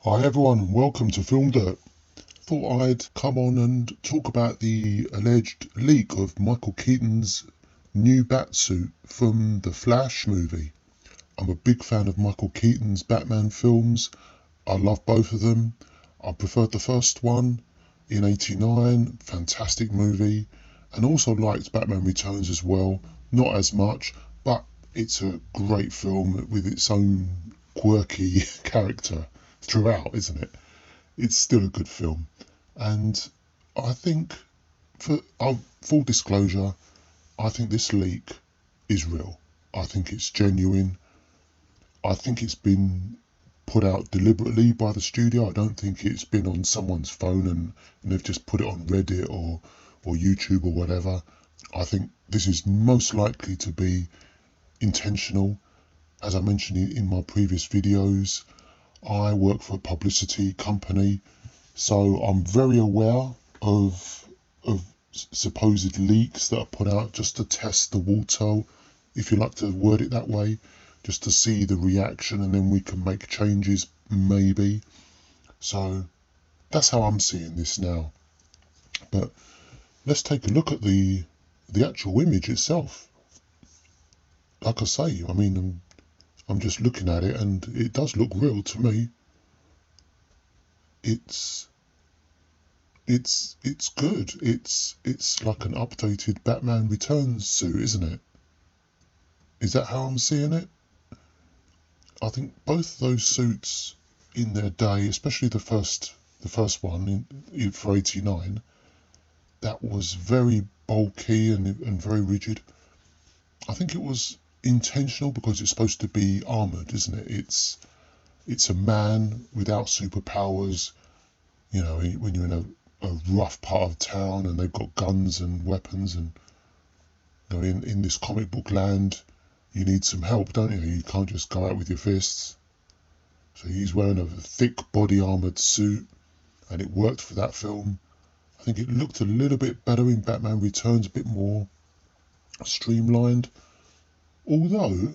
Hi everyone, and welcome to FilmDirt. Thought I'd come on and talk about the alleged leak of Michael Keaton's new Batsuit from the Flash movie. I'm a big fan of Michael Keaton's Batman films. I love both of them. I preferred the first one in '89, fantastic movie, and also liked Batman Returns as well. Not as much, but it's a great film with its own quirky character throughout, isn't it? It's still a good film. And I think, for full disclosure, I think this leak is real. I think it's genuine. I think it's been put out deliberately by the studio. I don't think it's been on someone's phone and they've just put it on Reddit or YouTube or whatever. I think this is most likely to be intentional. As I mentioned in my previous videos, I work for a publicity company, so I'm very aware of supposed leaks that are put out just to test the water, if you like to word it that way, just to see the reaction and then we can make changes maybe. So that's how I'm seeing this now. But let's take a look at the actual image itself. Like I say, I'm just looking at it and it does look real to me. It's it's good. It's like an updated Batman Returns suit, isn't it? Is that how I'm seeing it? I think both those suits in their day, especially the first one for '89, that was very bulky and very rigid. I think it was intentional because it's supposed to be armored, isn't it? It's a man without superpowers. You know, when you're in a rough part of town and they've got guns and weapons, and you know, in this comic book land, you need some help, don't you? You can't just go out with your fists. So he's wearing a thick body armored suit, and it worked for that film. I think it looked a little bit better in Batman Returns, a bit more streamlined. Although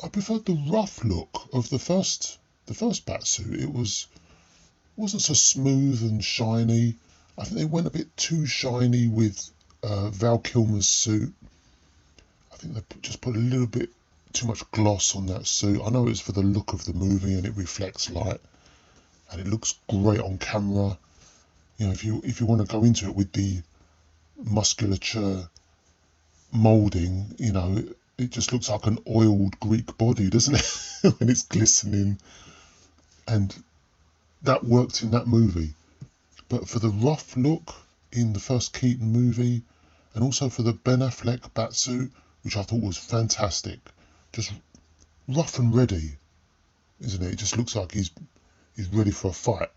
I preferred the rough look of the first Batsuit. Wasn't so smooth and shiny. I think they went a bit too shiny with Val Kilmer's suit. I think they just put a little bit too much gloss on that suit. I know it's for the look of the movie and it reflects light and it looks great on camera. You know, if you want to go into it with the musculature molding, you know, it just looks like an oiled Greek body, doesn't it? When it's glistening. And that worked in that movie. But for the rough look in the first Keaton movie, and also for the Ben Affleck Batsuit, which I thought was fantastic, just rough and ready, isn't it? It just looks like he's ready for a fight.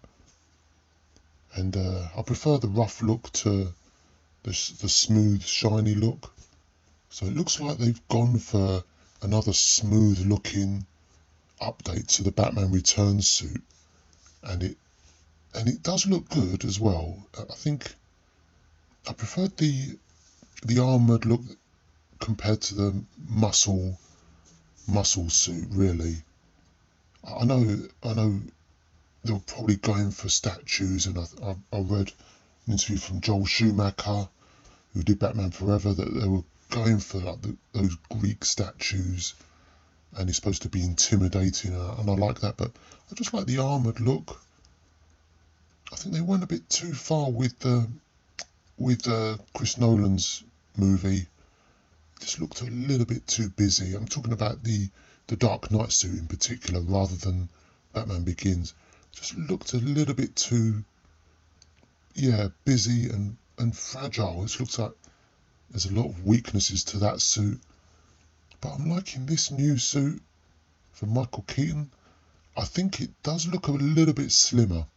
And I prefer the rough look to the smooth, shiny look. So it looks like they've gone for another smooth looking update to the Batman Returns suit, and it does look good as well. I think I preferred the armored look compared to the muscle suit. Really, I know they were probably going for statues, and I read an interview from Joel Schumacher, who did Batman Forever, that they were going for like those Greek statues, and he's supposed to be intimidating, and I like that. But I just like the armored look. I think they went a bit too far with Chris Nolan's movie. It just looked a little bit too busy. I'm talking about the Dark Knight suit in particular, rather than Batman Begins. It just looked a little bit too, yeah, busy and fragile. It looks like there's a lot of weaknesses to that suit. But I'm liking this new suit from Michael Keaton. I think it does look a little bit slimmer,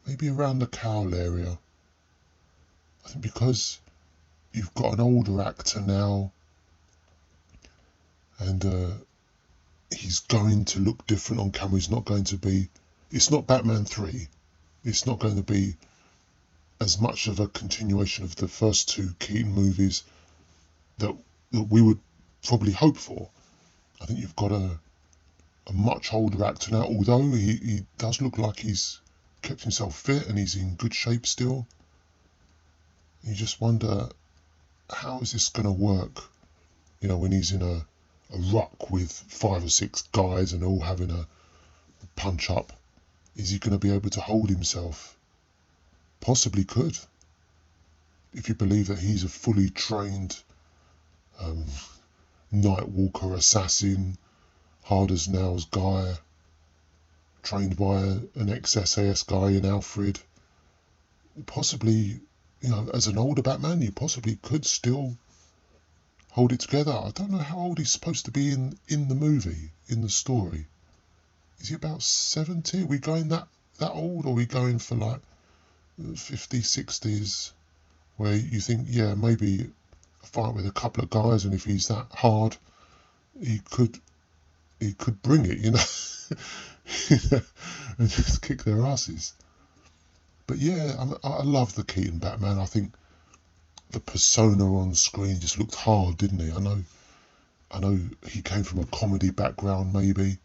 maybe around the cowl area. I think because you've got an older actor now, and he's going to look different on camera. He's not going to be. It's not Batman 3. It's not going to be as much of a continuation of the first two Keaton movies that we would probably hope for. I think you've got to a much older actor now, although he does look like he's kept himself fit and he's in good shape still. You just wonder, how is this going to work, when he's in a ruck with 5 or 6 guys and all having a punch up? Is he going to be able to hold himself? Possibly could, if you believe that he's a fully trained night walker assassin, hard as nails guy, trained by an ex-SAS guy in Alfred. Possibly, as an older Batman, you possibly could still hold it together. I don't know how old he's supposed to be in the movie, in the story. Is he about 70? Are we going that old, or are we going for like 50s, 60s, where you think, yeah, maybe a fight with a couple of guys, and if he's that hard, he could bring it, and just kick their asses. But yeah, I love the Keaton Batman. I think the persona on screen just looked hard, didn't he? I know he came from a comedy background maybe,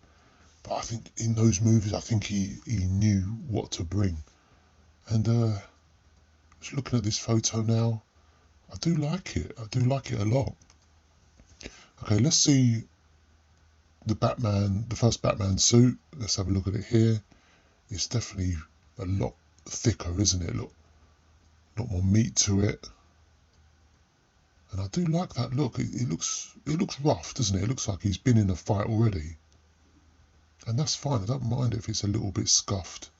but I think in those movies, I think he knew what to bring. And just looking at this photo now, I do like it. I do like it a lot. Okay, let's see the first Batman suit. Let's have a look at it here. It's definitely a lot thicker, isn't it? Look, a lot more meat to it. And I do like that look. It looks rough, doesn't it? It looks like he's been in a fight already. And that's fine. I don't mind if it's a little bit scuffed.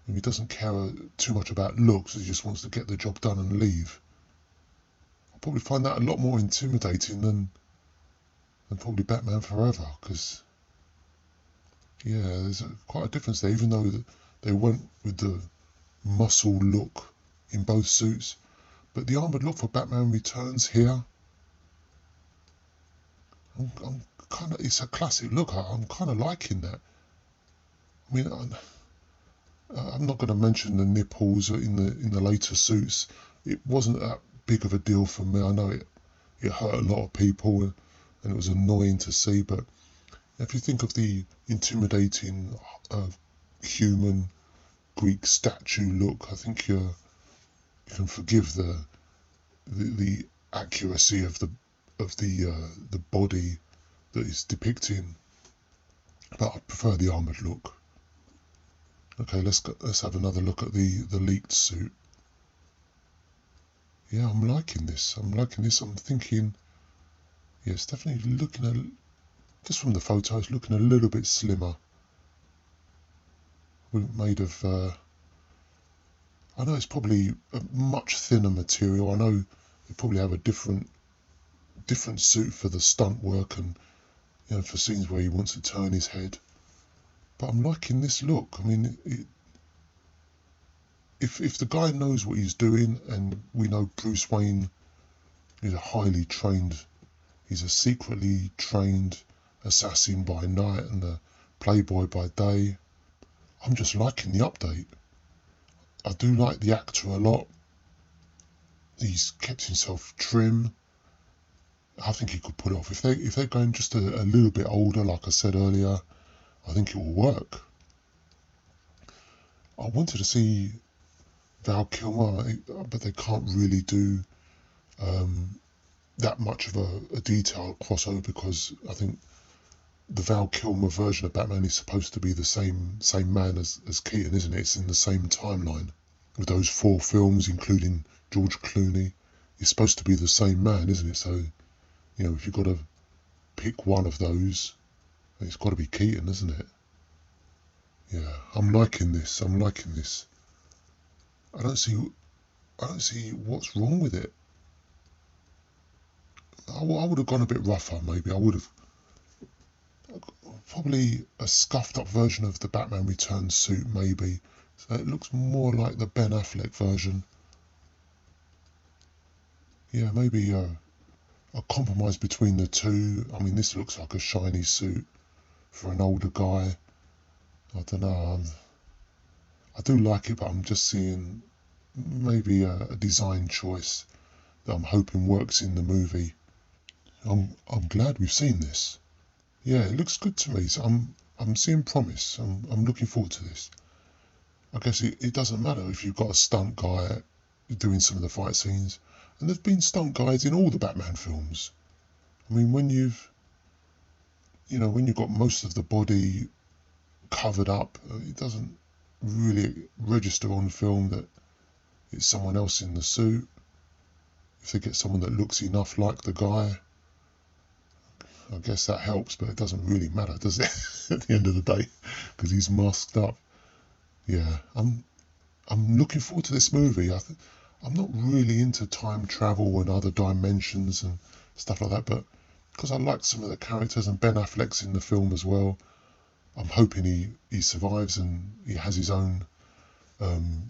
And he doesn't care too much about looks. He just wants to get the job done and leave. I'll probably find that a lot more intimidating than probably Batman Forever, because yeah, there's quite a difference there. Even though they went with the muscle look in both suits, but the armoured look for Batman Returns here, I'm kind of, it's a classic look. I'm kind of liking that. I mean, I'm not going to mention the nipples in the later suits. It wasn't that big of a deal for me. I know it hurt a lot of people, and it was annoying to see, but if you think of the intimidating human Greek statue look, I think you can forgive the accuracy of the body that is depicting, but I prefer the armoured look. Okay, let's have another look at the leaked suit. Yeah, I'm liking this. I'm thinking, yeah, it's definitely looking just from the photos, looking a little bit slimmer. Made of, I know it's probably a much thinner material. I know they probably have a different suit for the stunt work and for scenes where he wants to turn his head. But I'm liking this look. I mean, if the guy knows what he's doing, and we know Bruce Wayne is he's a secretly trained assassin by night and a playboy by day, I'm just liking the update. I do like the actor a lot. He's kept himself trim. I think he could pull it off. If they're going just a little bit older, like I said earlier, I think it will work. I wanted to see Val Kilmer, but they can't really do that much of a detailed crossover, because I think the Val Kilmer version of Batman is supposed to be the same man as Keaton, isn't it? It's in the same timeline with those 4 films, including George Clooney. It's supposed to be the same man, isn't it? So, if you've got to pick one of those, it's got to be Keaton, isn't it? Yeah, I'm liking this. I don't see what's wrong with it. I would have gone a bit rougher, maybe. I would have probably a scuffed up version of the Batman Returns suit, maybe. So it looks more like the Ben Affleck version. Yeah, maybe a compromise between the two. I mean, this looks like a shiny suit for an older guy. I don't know. I do like it, but I'm just seeing maybe a design choice that I'm hoping works in the movie. I'm glad we've seen this. yeah, it looks good to me. So I'm seeing promise. I'm looking forward to this. I guess it doesn't matter if you've got a stunt guy doing some of the fight scenes, and there's been stunt guys in all the Batman films. I mean, when you've got most of the body covered up, it doesn't really register on film that it's someone else in the suit. If they get someone that looks enough like the guy, I guess that helps, but it doesn't really matter, does it? At the end of the day, because he's masked up. Yeah, I'm looking forward to this movie. I'm not really into time travel and other dimensions and stuff like that, but because I like some of the characters and Ben Affleck's in the film as well, I'm hoping he survives and he has his own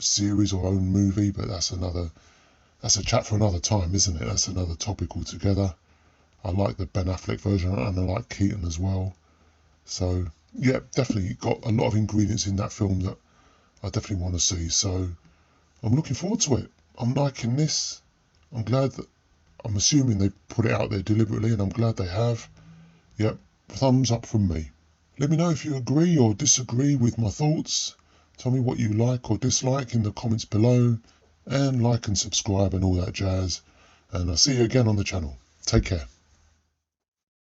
series or own movie. But that's a chat for another time, isn't it? That's another topic altogether. I like the Ben Affleck version and I like Keaton as well. So yeah, definitely got a lot of ingredients in that film that I definitely want to see. So I'm looking forward to it. I'm liking this. I'm glad that I'm assuming they put it out there deliberately, and I'm glad they have. Yep, thumbs up from me. Let me know if you agree or disagree with my thoughts. Tell me what you like or dislike in the comments below, and like and subscribe and all that jazz. And I'll see you again on the channel. Take care.